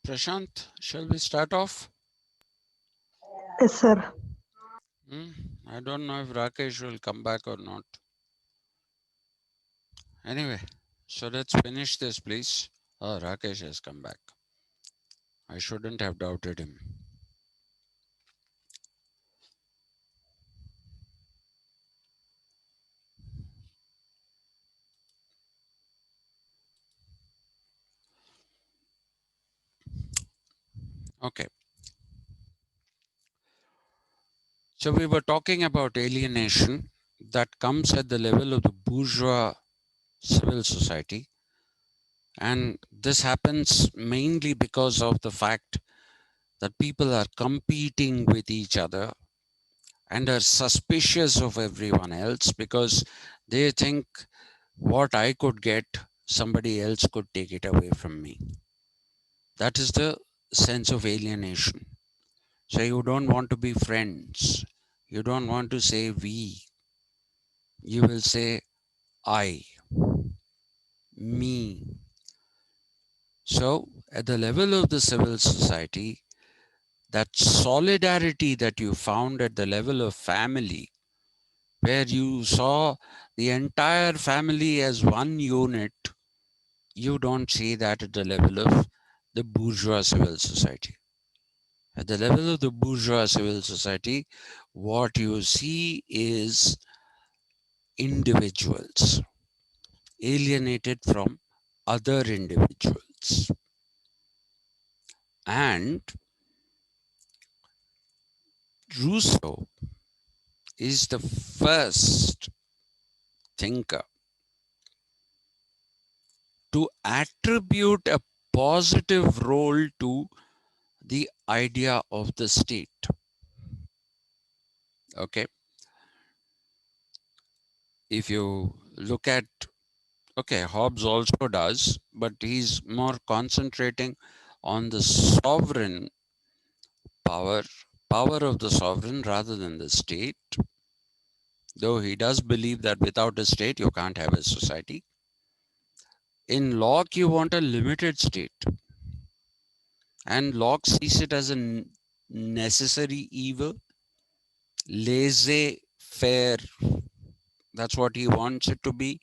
Prashant, shall we start off? Yes, sir. I don't know if Rakesh will come back or not. Anyway, so let's finish this, please. Oh, Rakesh has come back. I shouldn't have doubted him. Okay, so we were talking about alienation that comes at the level of the bourgeois civil society. And this happens mainly because of the fact that people are competing with each other and are suspicious of everyone else because they think what I could get, somebody else could take it away from me. That is the sense of alienation. So you don't want to be friends. You don't want to say we. You will say I, me. So at the level of the civil society, that solidarity that you found at the level of family, where you saw the entire family as one unit, you don't see that at the level of the bourgeois civil society. At the level of the bourgeois civil society, what you see is individuals alienated from other individuals. And Rousseau is the first thinker to attribute a positive role to the idea of the state. Okay. If you look at, okay, Hobbes also does, but he's more concentrating on the sovereign power, power of the sovereign rather than the state. Though he does believe that without a state, you can't have a society. In Locke, you want a limited state. And Locke sees it as a necessary evil, laissez faire. That's what he wants it to be.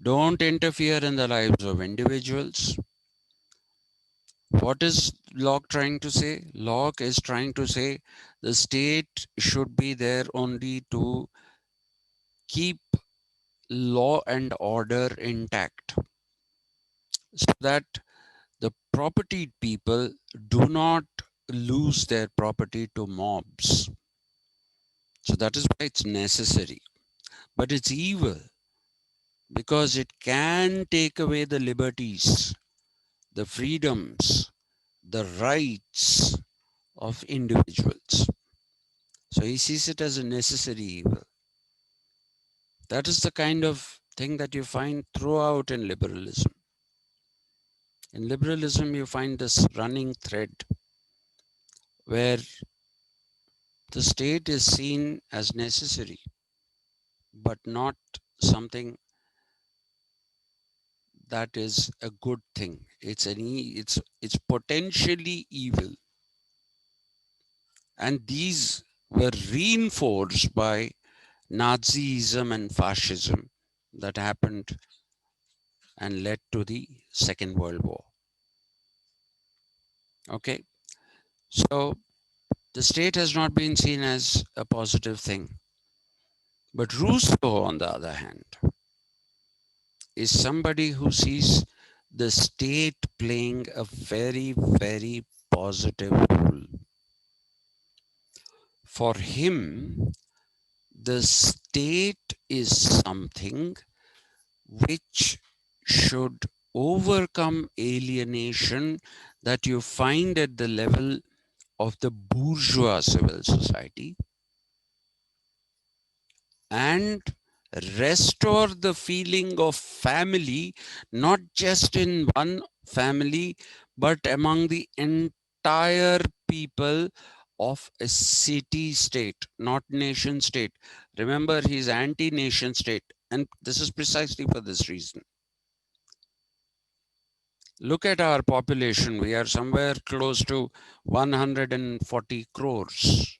Don't interfere in the lives of individuals. What is Locke trying to say? Locke is trying to say the state should be there only to keep law and order intact so that the propertied people do not lose their property to mobs. So that is why it's necessary. But it's evil because it can take away the liberties, the freedoms, the rights of individuals. So he sees it as a necessary evil. That is the kind of thing that you find throughout in liberalism. In liberalism, you find this running thread where the state is seen as necessary, but not something that is a good thing. It's potentially evil, and these were reinforced by Nazism and fascism that happened and led to the Second World War. Okay, so the state has not been seen as a positive thing. But Rousseau, on the other hand, is somebody who sees the state playing a very, very positive role. For him, the state is something which should overcome alienation that you find at the level of the bourgeois civil society and restore the feeling of family, not just in one family, but among the entire people of a city state, not nation state. Remember, he's anti nation state, and this is precisely for this reason. Look at our population. We are somewhere close to 140 crores.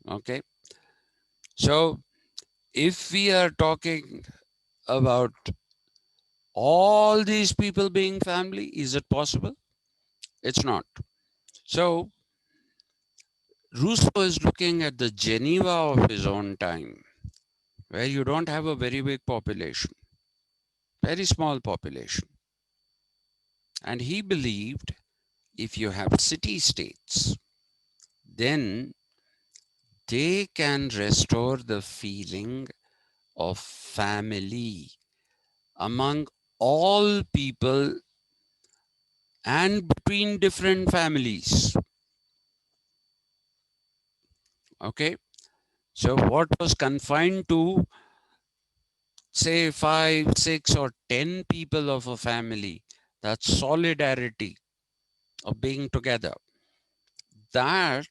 Okay. So if we are talking about all these people being family, is it possible? It's not. So Rousseau is looking at the Geneva of his own time, where you don't have a very big population, very small population. And he believed if you have city states, then they can restore the feeling of family among all people and between different families. Okay. So, what was confined to, say, five, six, or 10 people of a family, that solidarity of being together, that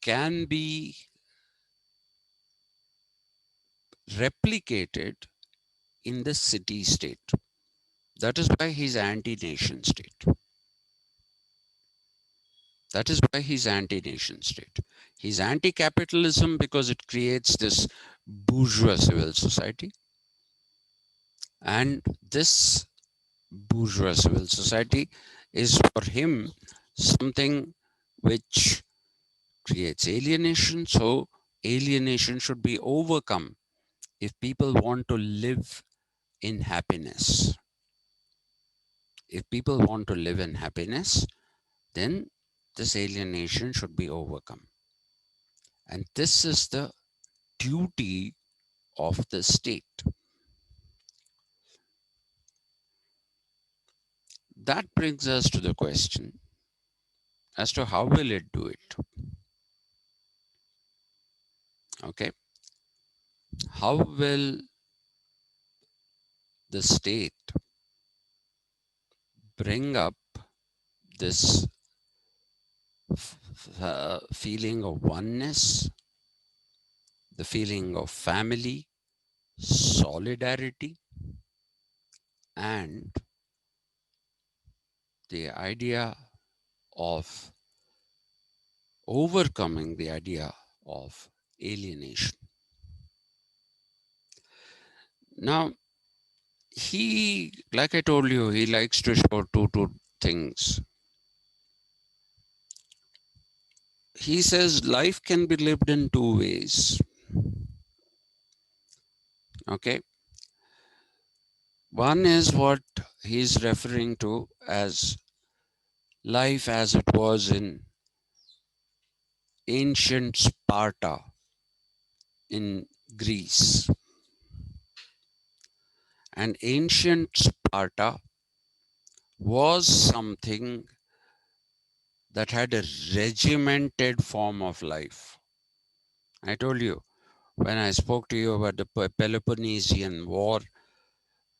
can be replicated in the city state. That is why he's anti nation state. That is why he's anti nation state. He's anti capitalism because it creates this bourgeois civil society. And this bourgeois civil society is for him something which creates alienation. So, alienation should be overcome if people want to live in happiness. If people want to live in happiness, then this alienation should be overcome. And this is the duty of the state. That brings us to the question as to how will it do it? Okay. How will the state bring up this feeling of oneness, the feeling of family, solidarity, and the idea of overcoming the idea of alienation? Now, he, like I told you, he likes to show two things. He says life can be lived in two ways. Okay. One is what he's referring to as life as it was in ancient Sparta in Greece. And ancient Sparta was something that had a regimented form of life. I told you when I spoke to you about the Peloponnesian War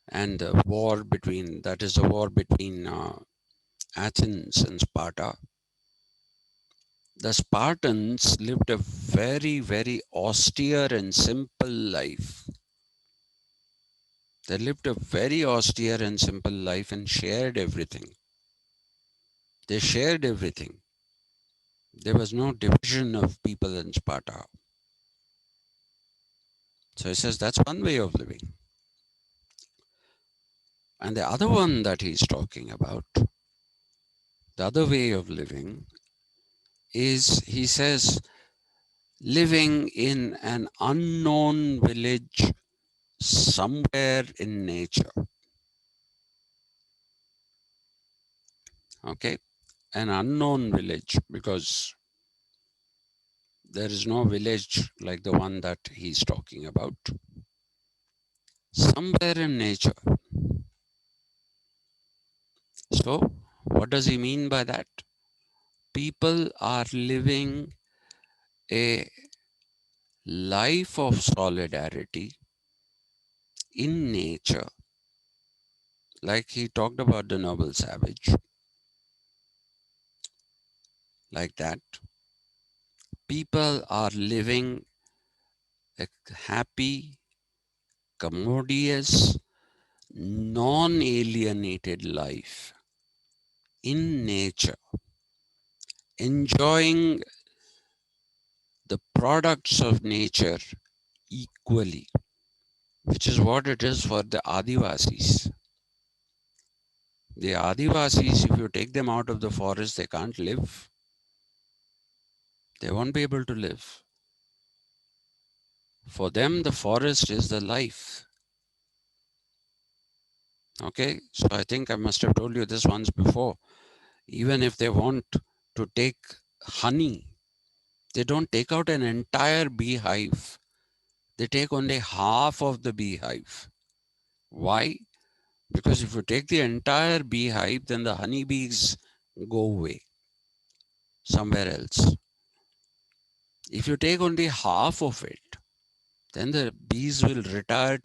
and the war between, that is the war between Athens and Sparta. The Spartans lived a very, very austere and simple life. They lived a very austere and simple life and shared everything. They shared everything. There was no division of people in Sparta. So he says that's one way of living. And the other one that he's talking about, the other way of living, is he says living in an unknown village somewhere in nature. Okay, an unknown village because there is no village like the one that he's talking about. Somewhere in nature. So, what does he mean by that? People are living a life of solidarity in nature, like he talked about the noble savage, like that. People are living a happy, commodious, non alienated life in nature, enjoying the products of nature equally, which is what it is for the Adivasis. The Adivasis, if you take them out of the forest, they can't live. They won't be able to live. For them, the forest is the life. Okay, so I think I must have told you this once before. Even if they want to take honey, they don't take out an entire beehive. They take only half of the beehive. Why? Because if you take the entire beehive, then the honeybees go away somewhere else. If you take only half of it, then the bees will return,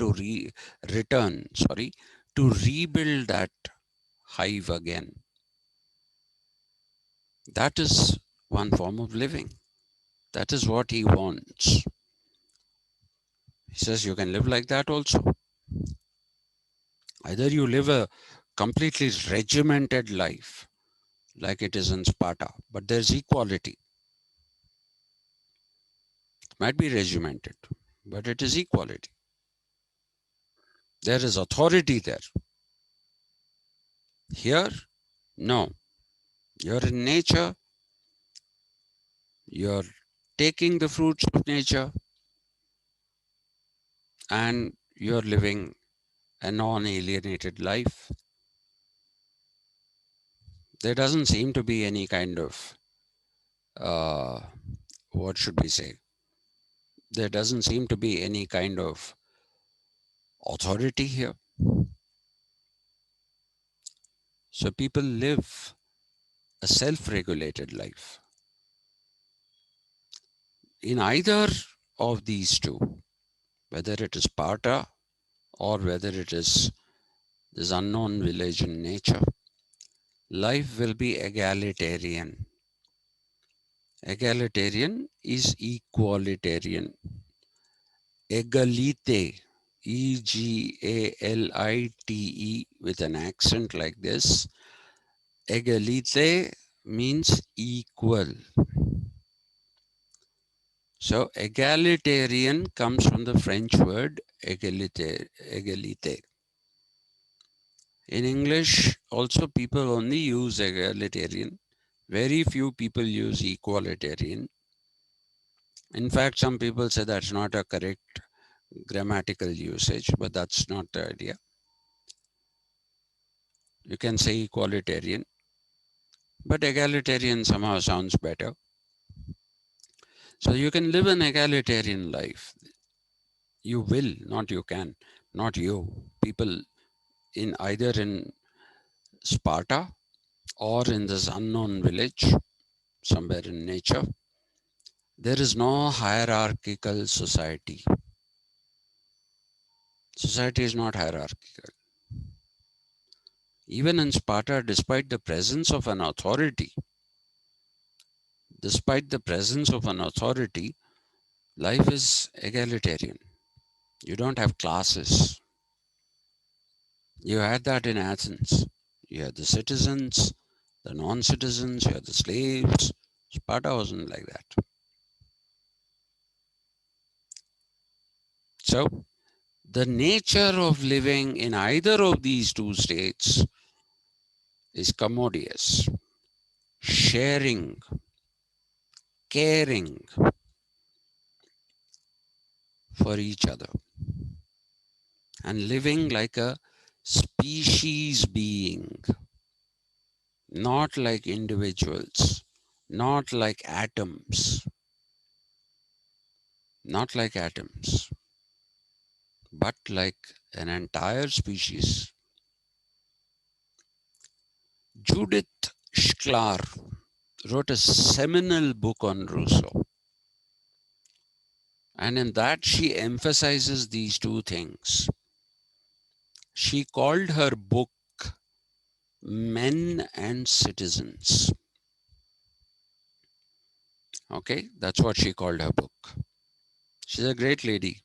to rebuild that hive again. That is one form of living. That is what he wants. He says you can live like that also. Either you live a completely regimented life, like it is in Sparta, but there's equality. It might be regimented, but it is equality. There is authority there. Here, no. You're in nature, you're taking the fruits of nature, and you're living a non alienated life. There doesn't seem to be any kind of, uh, what should we say? There doesn't seem to be any kind of authority here. So people live a self regulated life. In either of these two, whether it is Sparta or whether it is this unknown village in nature, life will be egalitarian. Egalitarian is equalitarian. Egalite, Egalite with an accent like this. Egalite means equal. So egalitarian comes from the French word egalite. In English, also people only use egalitarian. Very few people use equalitarian. In fact, some people say that's not a correct grammatical usage, but that's not the idea. You can say equalitarian, but egalitarian somehow sounds better. So you can live an egalitarian life. You will, not you can, not you. People in either in Sparta or in this unknown village somewhere in nature, there is no hierarchical society. Society is not hierarchical. Even in Sparta, despite the presence of an authority, life is egalitarian. You don't have classes. You had that in Athens. You had the citizens, the non-citizens, you had the slaves. Sparta wasn't like that. So, the nature of living in either of these two states is commodious, sharing, caring for each other, and living like a species being, not like individuals, not like atoms, not like atoms, but like an entire species. Judith Schlar wrote a seminal book on Rousseau, and in that she emphasizes these two things. She called her book Men and Citizens. Okay, that's what she called her book. She's a great lady.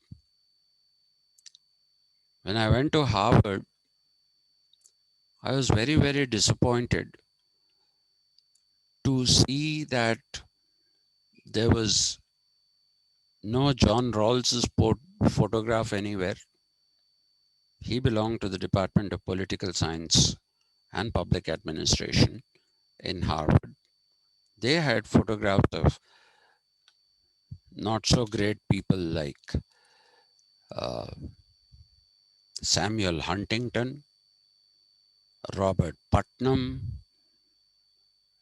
When I went to Harvard, I was very, very disappointed to see that there was no John Rawls's photograph anywhere. He belonged to the Department of Political Science and Public Administration in Harvard. They had photographs of not so great people like uh, Samuel Huntington, Robert Putnam.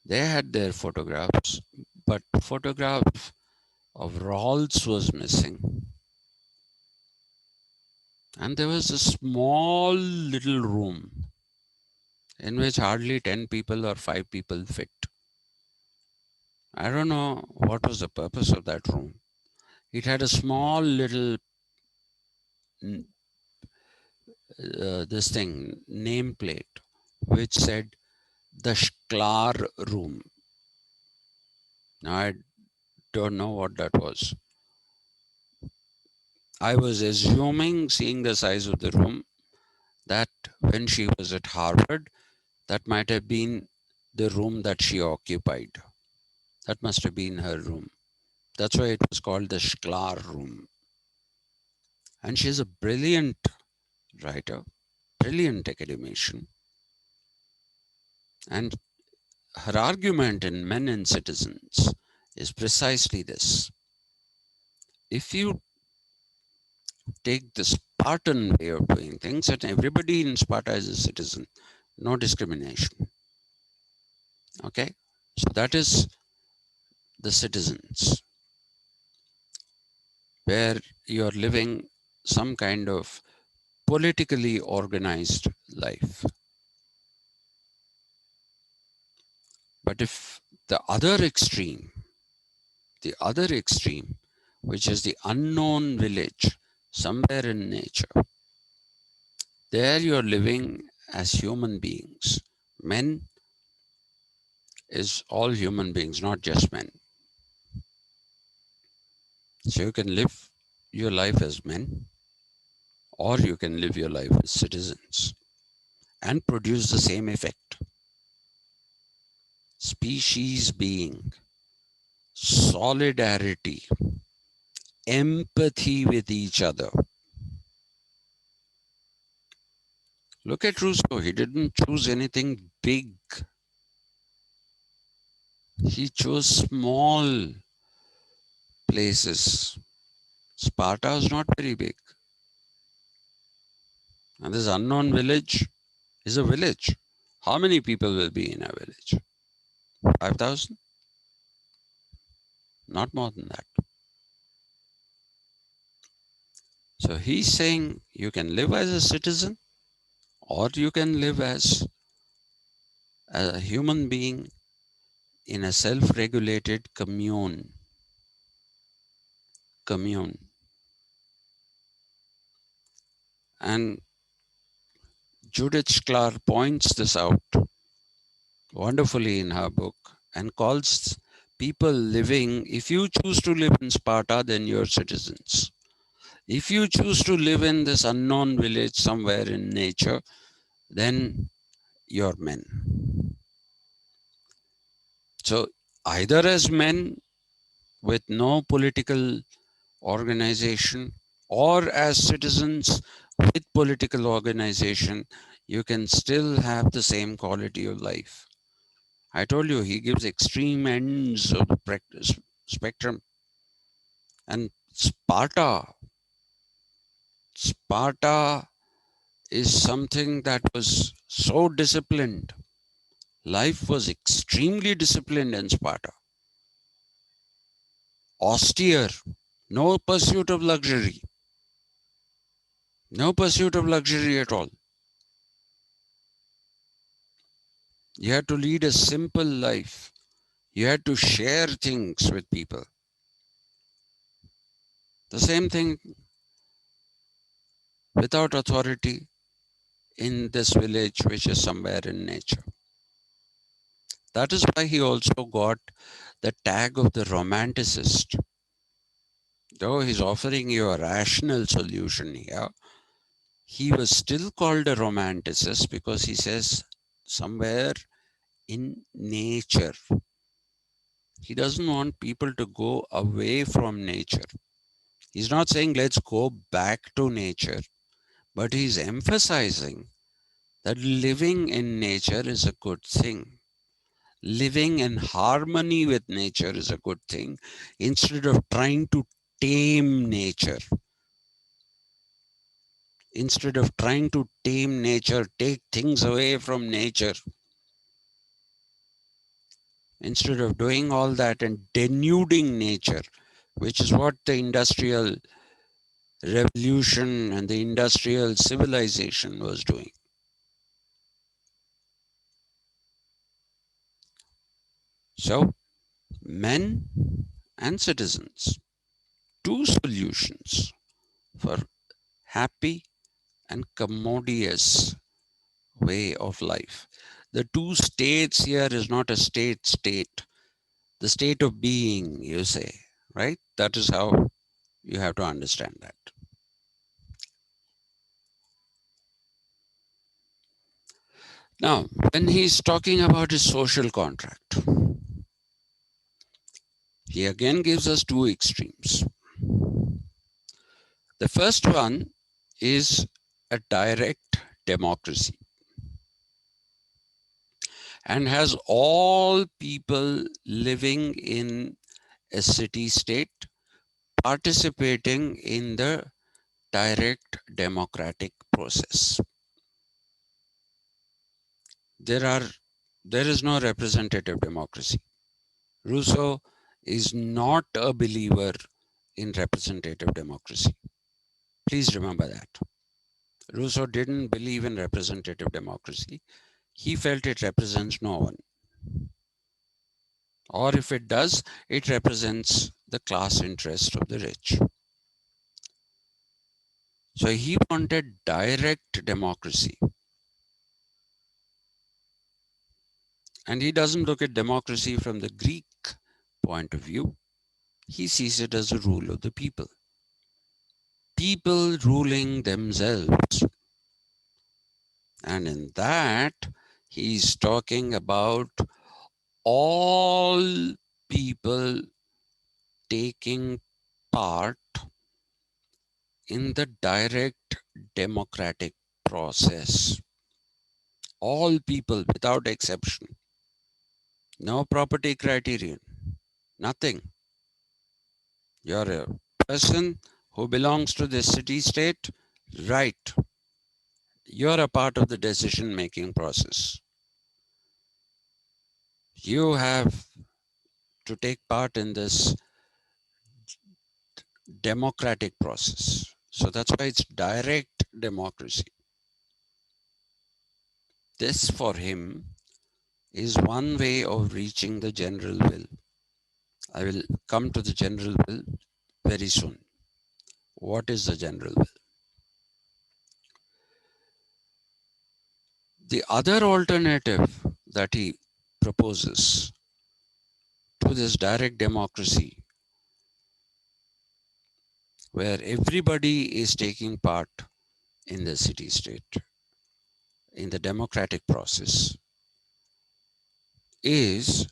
They had their photographs, but the photograph of Rawls was missing. And there was a small little room in which hardly 10 people or 5 people fit. I don't know what was the purpose of that room. It had a small little this thing nameplate which said the Sklar room. Now I don't know what that was. I was assuming, seeing the size of the room, that when she was at Harvard, that might have been the room that she occupied. That must have been her room. That's why it was called the Sklar room. And she's a brilliant writer, brilliant academician. And her argument in Men and Citizens is precisely this. If you take the Spartan way of doing things, that everybody in Sparta is a citizen, no discrimination. Okay? So that is the citizens, where you're living some kind of politically organized life. But if the other extreme, which is the unknown village somewhere in nature, there you're living as human beings. Men is all human beings, not just men. So you can live your life as men, or you can live your life as citizens and produce the same effect. Species being, solidarity, empathy with each other. Look at Rousseau. He didn't choose anything big. He chose small places. Sparta is not very big. And this unknown village is a village. How many people will be in a village? 5,000? Not more than that. So he's saying you can live as a citizen or you can live as a human being in a self-regulated commune. Commune. And Judith Sklar points this out wonderfully in her book and calls people living, if you choose to live in Sparta, then you're citizens. If you choose to live in this unknown village somewhere in nature, then you're men. So either as men with no political organization or as citizens with political organization, you can still have the same quality of life. I told you he gives extreme ends of the practice spectrum. And Sparta is something that was so disciplined. Life was extremely disciplined in Sparta. Austere, no pursuit of luxury. No pursuit of luxury at all. You had to lead a simple life. You had to share things with people. The same thing without authority in this village, which is somewhere in nature. That is why he also got the tag of the romanticist. Though he's offering you a rational solution here, he was still called a romanticist because he says somewhere in nature. He doesn't want people to go away from nature. He's not saying let's go back to nature, but he's emphasizing that living in nature is a good thing. Living in harmony with nature is a good thing instead of trying to tame nature. Instead of trying to tame nature, take things away from nature, instead of doing all that and denuding nature, which is what the industrial revolution and the industrial civilization was doing. So, men and citizens, two solutions for happy and commodious way of life. The two states here is not a state, the state of being, you say, right? That is how you have to understand that. Now, when he's talking about his social contract, he again gives us two extremes. The first one is a direct democracy and has all people living in a city state participating in the direct democratic process. There are there is no representative democracy. Rousseau is not a believer in representative democracy. Please remember that. Rousseau didn't believe in representative democracy. He felt it represents no one. Or if it does, it represents the class interest of the rich. So he wanted direct democracy. And he doesn't look at democracy from the Greek point of view. He sees it as a rule of the people. People ruling themselves. And in that, he's talking about all people taking part in the direct democratic process. All people without exception. No property criterion. Nothing. You're a person who belongs to the city state, right? You're a part of the decision making process. You have to take part in this democratic process. So that's why it's direct democracy. This for him is one way of reaching the general will. I will come to the general will very soon. What is the general will? The other alternative that he proposes to this direct democracy, where everybody is taking part in the city state, in the democratic process, is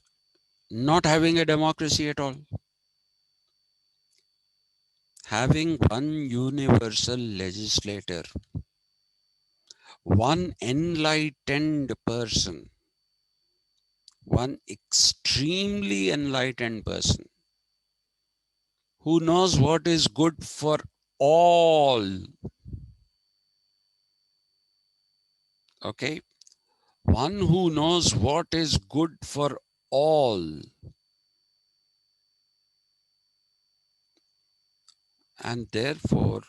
not having a democracy at all. Having one universal legislator, one enlightened person, one extremely enlightened person who knows what is good for all. Okay? One who knows what is good for all. And therefore,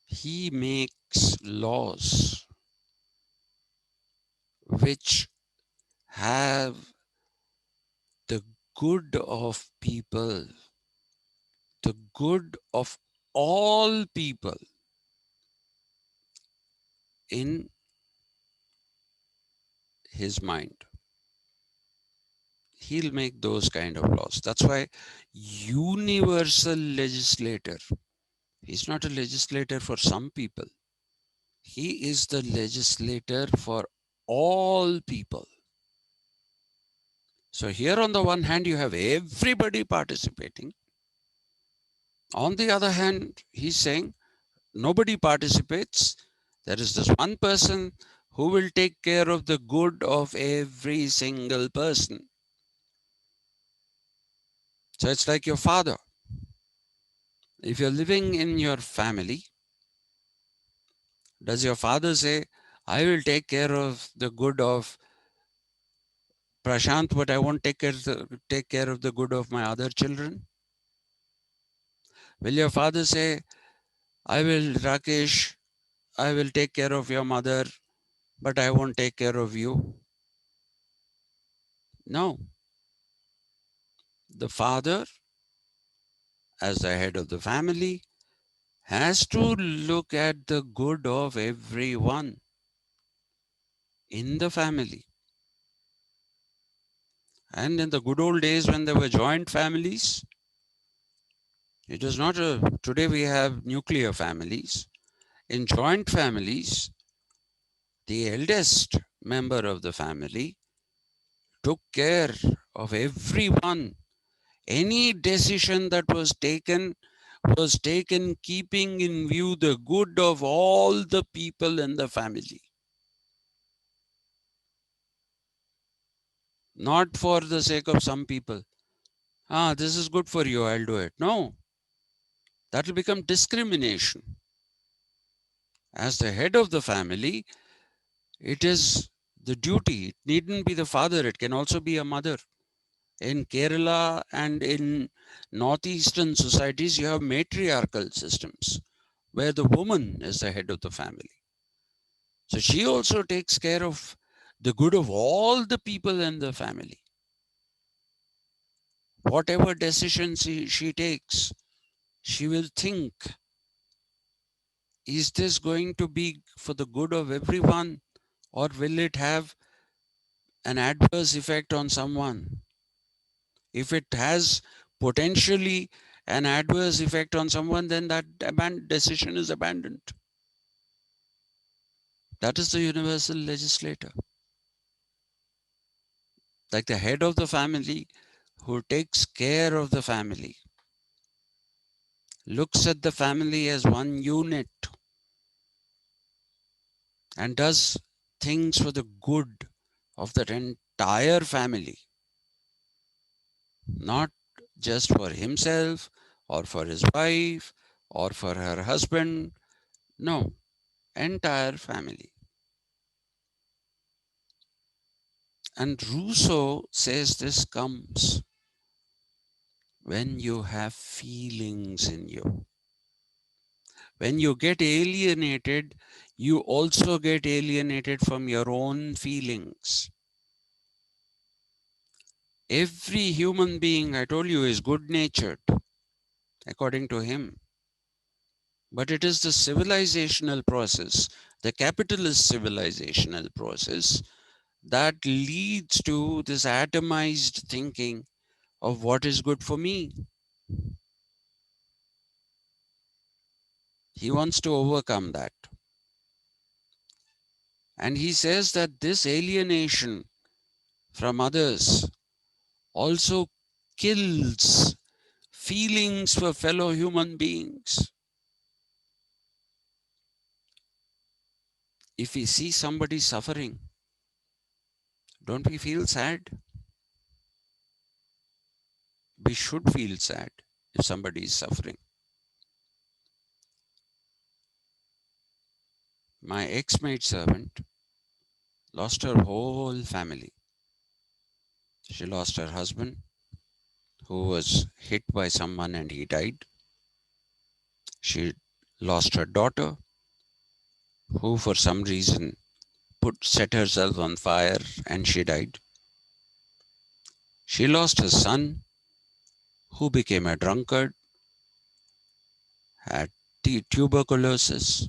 he makes laws which have the good of people, the good of all people in his mind. He'll make those kind of laws. That's why universal legislator. He's not a legislator for some people. He is the legislator for all people. So here on the one hand, you have everybody participating. On the other hand, he's saying nobody participates. There is this one person who will take care of the good of every single person. So it's like your father. If you're living in your family, does your father say, I will take care of the good of Prashant, but I won't take care of the good of my other children? Will your father say, I will, Rakesh, I will take care of your mother, but I won't take care of you? No. The father, as the head of the family, has to look at the good of everyone in the family. And in the good old days when there were joint families, it was not today we have nuclear families. In joint families, the eldest member of the family took care of everyone. Any decision that was taken keeping in view the good of all the people in the family, not for the sake of some people. Ah, this is good for you, I'll do it. No, that will become discrimination. As the head of the family, it is the duty. It needn't be the father, it can also be a mother. In Kerala and in northeastern societies, you have matriarchal systems where the woman is the head of the family. So she also takes care of the good of all the people in the family. Whatever decision she takes, she will think, is this going to be for the good of everyone, or will it have an adverse effect on someone? If it has potentially an adverse effect on someone, then that decision is abandoned. That is the universal legislator, like the head of the family who takes care of the family, looks at the family as one unit and does things for the good of that entire family, not just for himself or for his wife or for her husband. No, entire family. And Rousseau says this comes when you have feelings in you. When you get alienated, you also get alienated from your own feelings. Every human being, I told you, is good natured, according to him. But it is the civilizational process, the capitalist civilizational process, that leads to this atomized thinking of what is good for me. He wants to overcome that. And he says that this alienation from others also kills feelings for fellow human beings. If we see somebody suffering, don't we feel sad? We should feel sad if somebody is suffering. My ex-maid servant lost her whole family. She lost her husband, who was hit by someone and he died. She lost her daughter, who for some reason set herself on fire and she died. She lost her son, who became a drunkard, had tuberculosis.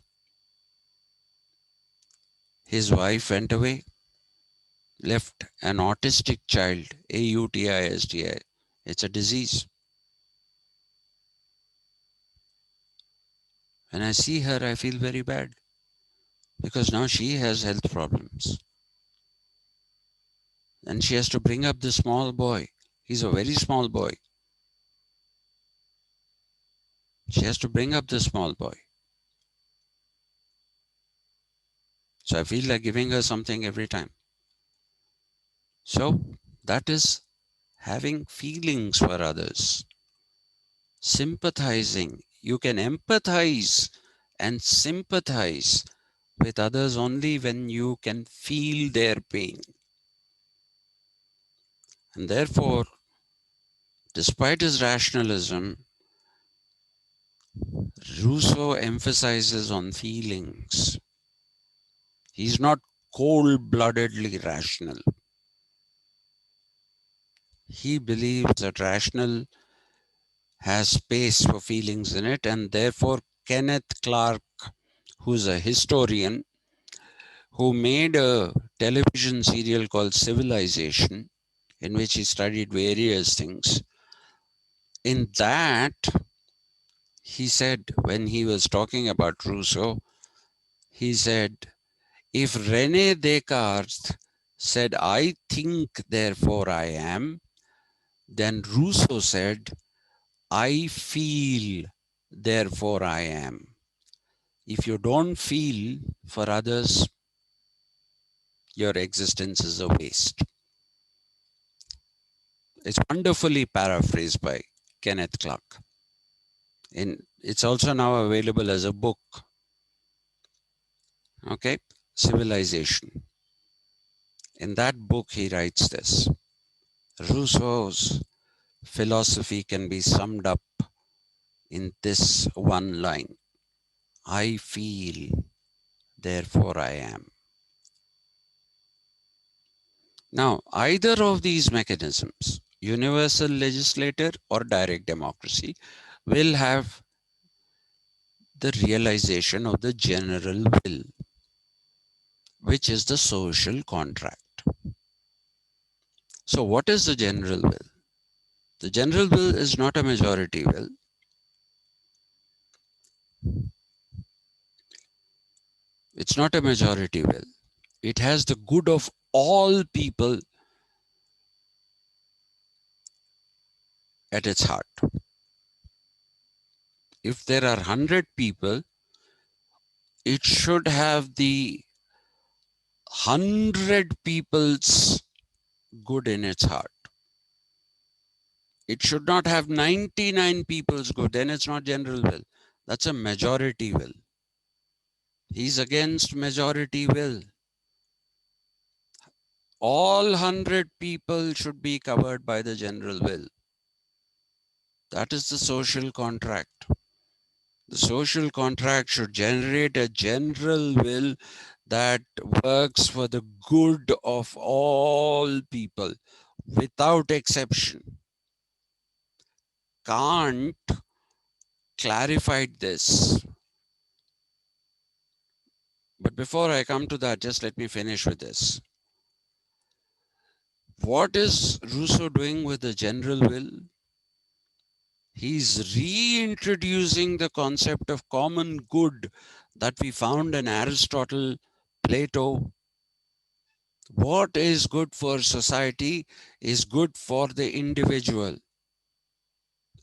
His wife went away, left an autistic child, AUTISDI. It's a disease. When I see her, I feel very bad because now she has health problems. And she has to bring up the small boy. He's a very small boy. She has to bring up the small boy. So I feel like giving her something every time. So that is having feelings for others, sympathizing. You can empathize and sympathize with others only when you can feel their pain. And therefore, despite his rationalism, Rousseau emphasizes on feelings. He's not cold bloodedly rational. He believes that rational has space for feelings in it, and therefore, Kenneth Clark, who's a historian who made a television serial called Civilization, in which he studied various things. In that, he said, when he was talking about Rousseau, he said, if Rene Descartes said, I think, therefore I am, then Rousseau said, I feel, therefore I am. If you don't feel for others, your existence is a waste. It's wonderfully paraphrased by Kenneth Clark. It's also now available as a book. Okay, Civilization. In that book, he writes this. Rousseau's philosophy can be summed up in this one line. I feel, therefore I am. Now, either of these mechanisms, universal legislator or direct democracy, will have the realization of the general will, which is the social contract. So, what is the general will? The general will is not a majority will. It's not a majority will. It has the good of all people at its heart. If there are 100 people, it should have the 100 people's good in its heart. It should not have 99 people's good. Then it's not general will. That's a majority will. He's against majority will. All 100 people should be covered by the general will. That is the social contract. The social contract should generate a general will that works for the good of all people without exception. Kant clarified this. But before I come to that, just let me finish with this. What is Rousseau doing with the general will? He's reintroducing the concept of common good that we found in Aristotle, Plato. What is good for society is good for the individual.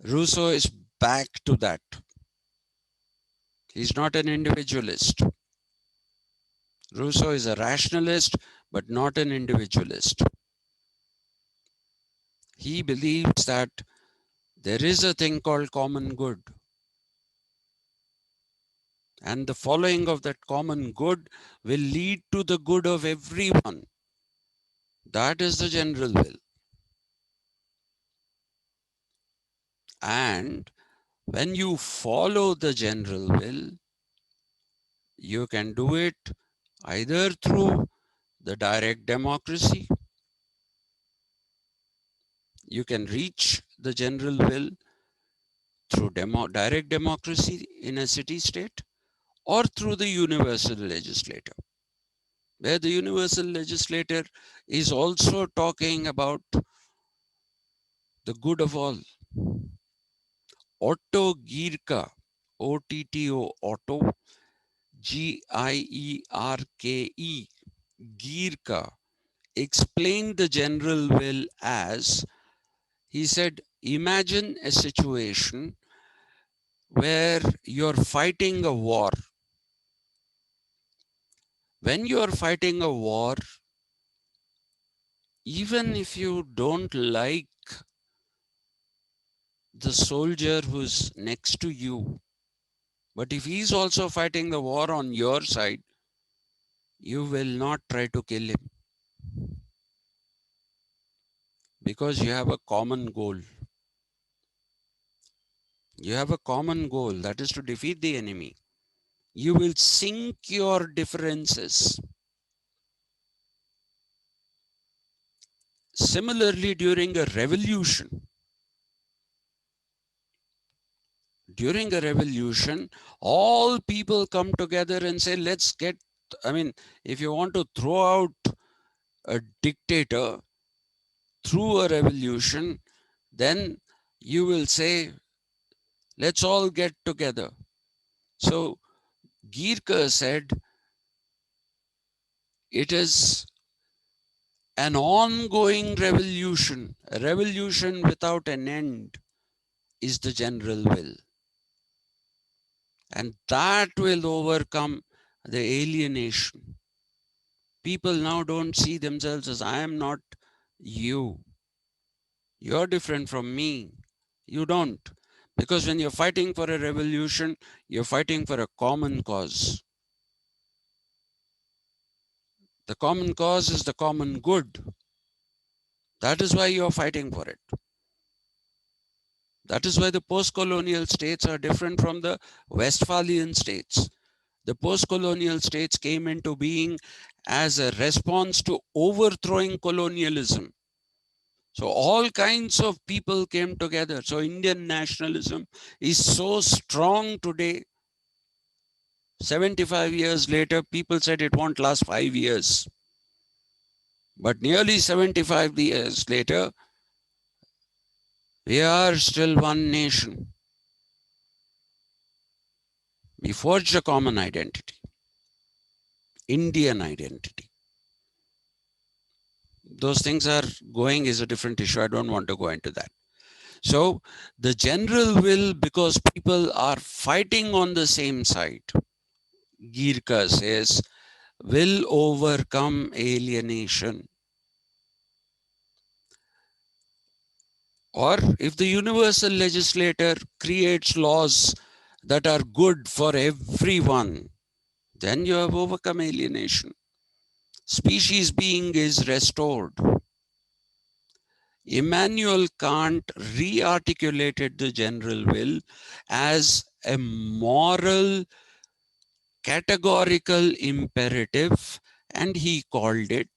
Rousseau is back to that. He's not an individualist. Rousseau is a rationalist, but not an individualist. He believes that there is a thing called common good. And the following of that common good will lead to the good of everyone. That is the general will. And when you follow the general will, you can do it either through the direct democracy. You can reach the general will through direct democracy in a city state or through the universal legislator, where the universal legislator is also talking about the good of all. Otto Gierke, OTTO, Otto, Gierke, Gierke explained the general will as, he said, imagine a situation where you're fighting a war. When you're fighting a war, even if you don't like the soldier who's next to you, but if he's also fighting the war on your side, you will not try to kill him because you have a common goal. You have a common goal, that is to defeat the enemy. You will sink your differences. Similarly, during a revolution, all people come together and say, let's get, I mean, if you want to throw out a dictator through a revolution, then you will say, let's all get together. So Gierke said, it is an ongoing revolution. A revolution without an end is the general will. And that will overcome the alienation. People now don't see themselves as, I am not you. You're different from me. You don't. Because when you're fighting for a revolution, you're fighting for a common cause. The common cause is the common good. That is why you're fighting for it. That is why the post-colonial states are different from the Westphalian states. The post-colonial states came into being as a response to overthrowing colonialism. So all kinds of people came together. So Indian nationalism is so strong today. 75 years later, people said it won't last 5 years. But nearly 75 years later, we are still one nation. We forged a common identity, Indian identity. Those things are going is a different issue. I don't want to go into that. So the general will, because people are fighting on the same side, Gierke says, will overcome alienation. Or if the universal legislator creates laws that are good for everyone, then you have overcome alienation. Species being is restored. Immanuel Kant re-articulated the general will as a moral categorical imperative, and he called it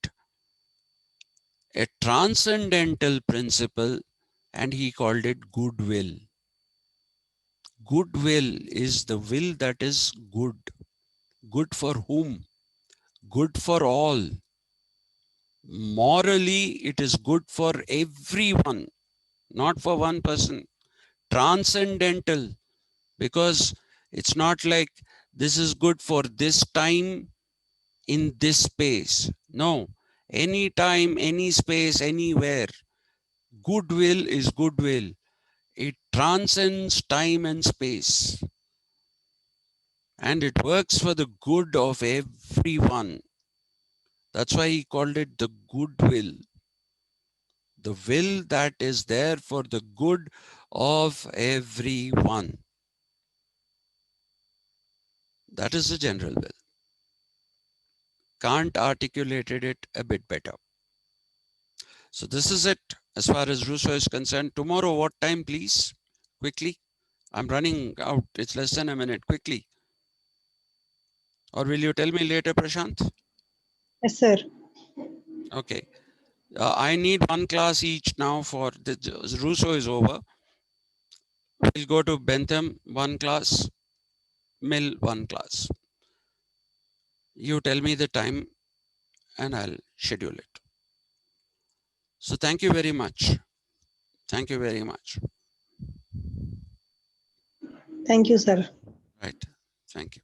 a transcendental principle, and he called it goodwill. Goodwill is the will that is good. Good for whom? Good for all. Morally, it is good for everyone, not for one person. Transcendental, because it's not like this is good for this time in this space. No, any time, any space, anywhere. Goodwill is goodwill. It transcends time and space. And it works for the good of everyone. That's why he called it the goodwill. The will that is there for the good of everyone. That is the general will. Kant articulated it a bit better. So this is it as far as Rousseau is concerned. Tomorrow, what time, please? Quickly. I'm running out. It's less than a minute. Quickly. Or will you tell me later, Prashant? Yes, sir. Okay. I need one class each now for the Rousseau is over. We'll go to Bentham, one class, Mill, one class. You tell me the time and I'll schedule it. So thank you very much. Thank you very much. Thank you, sir. Right. Thank you.